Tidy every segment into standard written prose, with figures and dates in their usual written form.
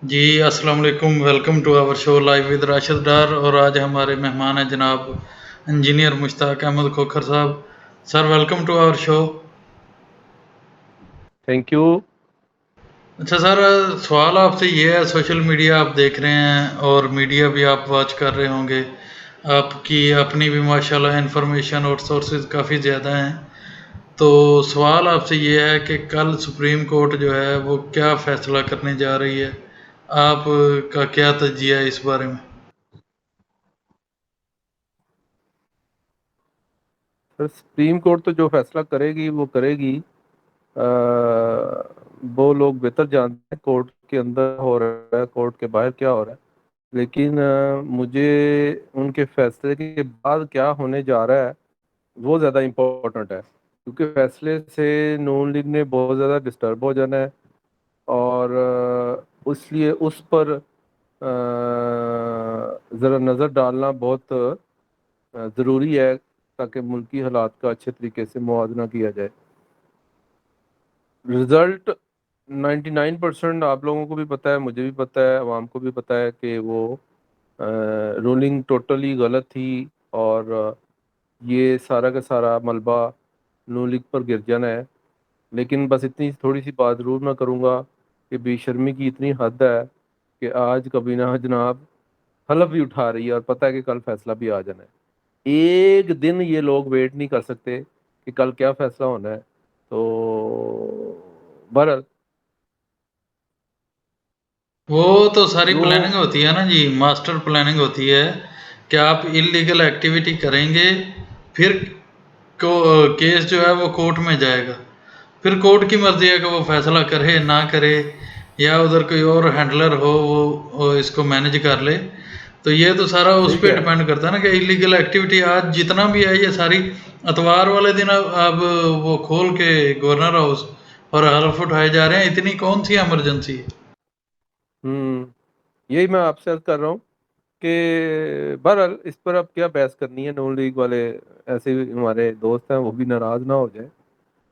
جی السلام علیکم، welcome to our show live with Rashid Dar. اور آج ہمارے مہمان ہیں جناب انجینئر مشتاق احمد کھوکھر صاحب۔ Sir welcome to our show. Thank you. اچھا سر، سوال آپ سے یہ ہے، سوشل میڈیا آپ دیکھ رہے ہیں اور میڈیا بھی آپ واچ کر رہے ہوں گے، آپ کی اپنی بھی ماشاءاللہ انفارمیشن اور سورسز کافی زیادہ ہیں، تو سوال آپ سے یہ ہے کہ کل سپریم کورٹ جو ہے وہ کیا فیصلہ کرنے جا رہی ہے، آپ کا کیا تجزیہ ہے اس بارے میں؟ سر سپریم کورٹ تو جو فیصلہ کرے گی وہ کرے گی، وہ لوگ بہتر جانتے ہیں کورٹ کے اندر ہو رہا ہے، کورٹ کے باہر کیا ہو رہا ہے، لیکن مجھے ان کے فیصلے کے بعد کیا ہونے جا رہا ہے وہ زیادہ امپورٹنٹ ہے، کیونکہ فیصلے سے نون لیگ نے بہت زیادہ ڈسٹرب ہو جانا ہے، اور اس لیے اس پر ذرا نظر ڈالنا بہت ضروری ہے تاکہ ملکی حالات کا اچھے طریقے سے موازنہ کیا جائے۔ رزلٹ 99% آپ لوگوں کو بھی پتہ ہے، مجھے بھی پتہ ہے، عوام کو بھی پتہ ہے کہ وہ رولنگ ٹوٹلی غلط تھی، اور یہ سارا کا سارا ملبہ نون لیگ پر گر جانا ہے۔ لیکن بس اتنی تھوڑی سی بات ضرور میں کروں گا کہ بے شرمی کی اتنی حد ہے کہ آج کابینہ جناب حلف بھی اٹھا رہی ہے اور پتہ ہے کہ کل فیصلہ بھی آ جانا ہے۔ ایک دن یہ لوگ ویٹ نہیں کر سکتے کہ کل کیا فیصلہ ہونا ہے، تو بہرحال وہ تو ساری جو پلاننگ ہوتی ہے نا جی، ماسٹر پلاننگ ہوتی ہے کہ آپ انلیگل ایکٹیویٹی کریں گے، پھر کیس جو ہے وہ کورٹ میں جائے گا، پھر کورٹ کی مرضی ہے کہ وہ فیصلہ کرے نہ کرے، یا ادھر کوئی اور ہینڈلر ہو وہ اس کو مینج کر لے۔ تو یہ تو سارا اس صحیح پہ کہہ رہے ہیں۔ ڈپینڈ کرتا ہے نا کہ انلیگل ایکٹیویٹی آج جتنا بھی ہے یہ ساری اتوار والے دن اب وہ کھول کے گورنر ہاؤس اور حلف اٹھائے جا رہے ہیں، اتنی کون سی ایمرجنسی ہے؟ یہی میں آپ سے عرض کر رہا ہوں کہ بہرحال اس پر اب کیا بحث کرنی ہے، نون لیگ والے ایسے ہمارے دوست ہیں، وہ بھی ناراض نہ ہو جائیں۔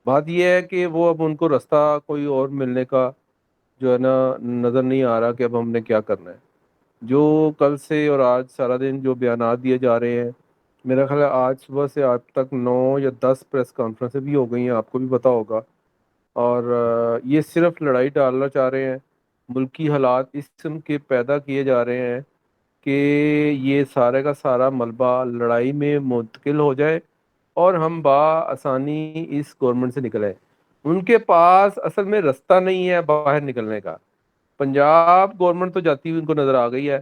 بات یہ ہے کہ وہ اب ان کو راستہ کوئی اور ملنے کا جو ہے نا نظر نہیں آ رہا کہ اب ہم نے کیا کرنا ہے۔ جو کل سے اور آج سارا دن جو بیانات دیے جا رہے ہیں، میرا خیال ہے آج صبح سے آج تک 9 یا 10 پریس کانفرنسیں بھی ہو گئی ہیں، آپ کو بھی پتہ ہوگا، اور یہ صرف لڑائی ڈالنا چاہ رہے ہیں، ملکی حالات اس قسم کے پیدا کیے جا رہے ہیں کہ یہ سارے کا سارا ملبہ لڑائی میں منتقل ہو جائے اور ہم بآسانی اس گورنمنٹ سے نکلیں۔ ان کے پاس اصل میں راستہ نہیں ہے باہر نکلنے کا۔ پنجاب گورنمنٹ تو جاتی ہوئی ان کو نظر آ گئی ہے،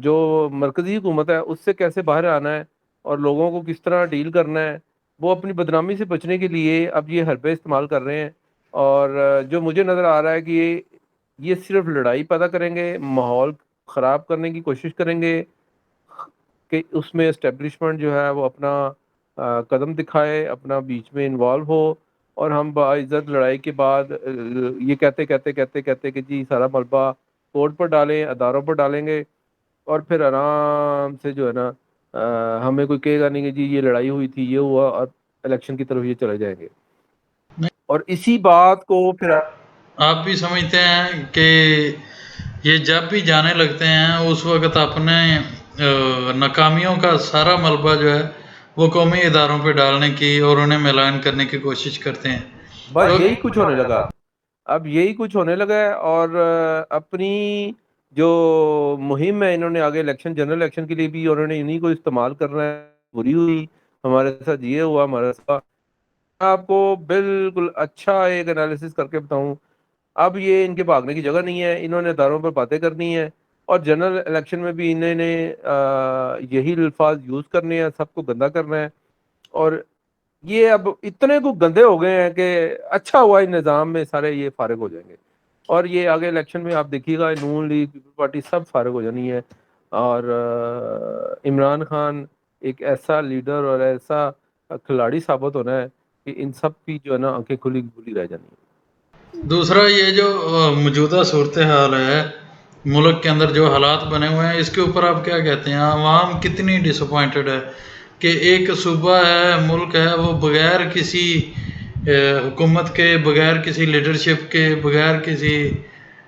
جو مرکزی حکومت ہے اس سے کیسے باہر آنا ہے اور لوگوں کو کس طرح ڈیل کرنا ہے، وہ اپنی بدنامی سے بچنے کے لیے اب یہ حربے استعمال کر رہے ہیں، اور جو مجھے نظر آ رہا ہے کہ یہ صرف لڑائی پیدا کریں گے، ماحول خراب کرنے کی کوشش کریں گے کہ اس میں اسٹیبلشمنٹ جو ہے وہ اپنا قدم دکھائے، اپنا بیچ میں انوالو ہو، اور ہم باعزت لڑائی کے بعد یہ کہتے کہتے کہتے کہتے کہ جی سارا ملبہ کورٹ پر ڈالیں، اداروں پر ڈالیں گے، اور پھر آرام سے جو ہے نا ہمیں کوئی کہے گا نہیں کہ جی یہ لڑائی ہوئی تھی، یہ ہوا، اور الیکشن کی طرف یہ چلے جائیں گے، اور اسی بات کو پھر آپ بھی سمجھتے ہیں کہ یہ جب بھی جانے لگتے ہیں اس وقت اپنے ناکامیوں کا سارا ملبہ جو ہے وہ قومی اداروں پہ ڈالنے کی اور انہیں ملان کرنے کی کوشش کرتے ہیں بس تو یہی کچھ ہونے لگا، اب یہی کچھ ہونے لگا ہے، اور اپنی جو مہم ہے انہوں نے آگے الیکشن، جنرل الیکشن کے لیے بھی انہوں نے انہی کو استعمال کرنا ہے۔ بری ہوئی ہمارے ساتھ یہ ہوا، ہمارے ساتھ آپ کو بالکل اچھا ایک انالیسس کر کے بتاؤں، اب یہ ان کے بھاگنے کی جگہ نہیں ہے، انہوں نے اداروں پر باتیں کرنی ہے، اور جنرل الیکشن میں بھی انہوں نے یہی الفاظ یوز کرنے ہیں، سب کو گندا کرنا ہے، اور یہ اب اتنے کو گندے ہو گئے ہیں کہ اچھا ہوا اس نظام میں سارے یہ فارغ ہو جائیں گے، اور یہ آگے الیکشن میں آپ دیکھیے گا نون لیگ، پیپل پارٹی سب فارغ ہو جانی ہے، اور عمران خان ایک ایسا لیڈر اور ایسا کھلاڑی ثابت ہونا ہے کہ ان سب کی جو ہے نا آنکھیں کھلی کھلی رہ جانی ہے۔ دوسرا یہ جو موجودہ صورتحال ہے ملک کے اندر جو حالات بنے ہوئے ہیں، اس کے اوپر آپ کیا کہتے ہیں؟ عوام کتنی ڈس اپوائنٹڈ ہے کہ ایک صوبہ ہے، ملک ہے، وہ بغیر کسی حکومت کے، بغیر کسی لیڈرشپ کے، بغیر کسی